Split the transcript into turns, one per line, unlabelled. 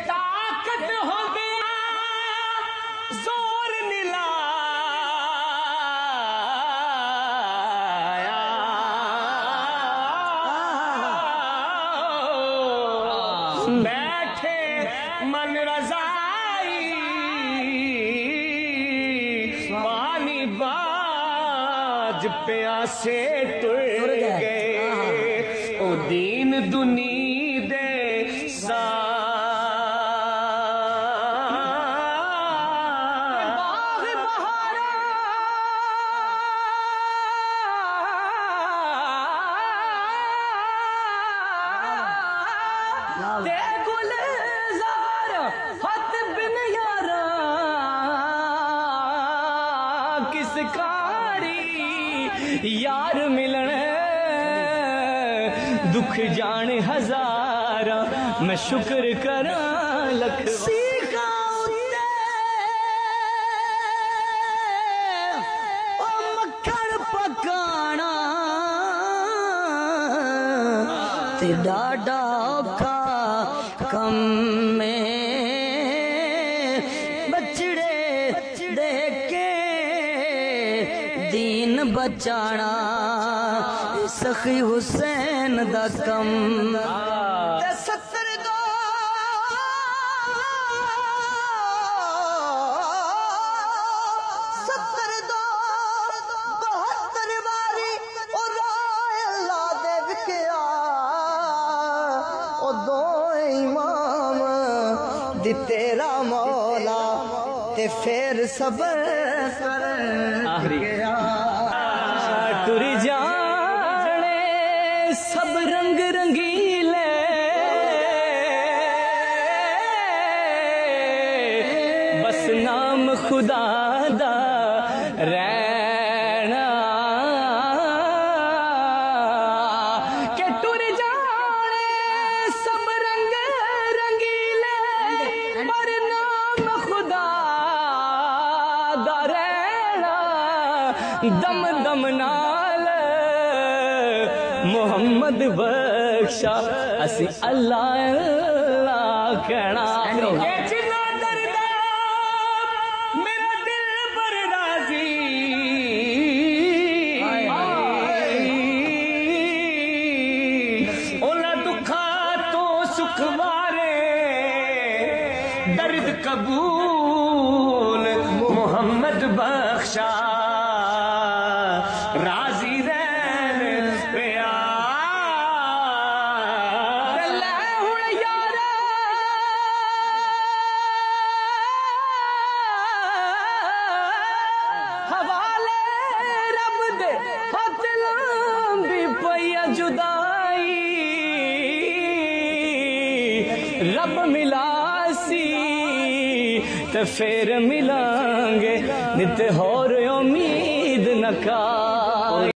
ताकत हो गया जोर निलाया बैठे मन रजाई पानी बाज प्यासे तुर गए ओ दीन दुनी दे सा यार मिलने दुख जाने हजारा मैं शुक्र करा लख सीखा ओ मक्खन पकाना ते डाडा औखा कम में बचड़े देख के दीन बचाना सखी हुसैन दा कम तेरा मौला ते फिर सबर टुर जाने सब रंग रंगीले बस नाम खुदा दा रहना के टुर जाने सब रंग रंगीले पर नाम खुदा दा रहना दम दम नाल मोहम्मद बख्शा असी अल्लाह अल्लाह कहना जिन्ना दरदा मेरा दिल पर राजी ओला दुखा तो सुख वारे दर्द कबूल मोहम्मद बख्शा राजी रहन हवाले रब दे हथ लंबी पैया जुदाई रब मिलासी ते फिर मिलांगे नित होर उम्मीद नका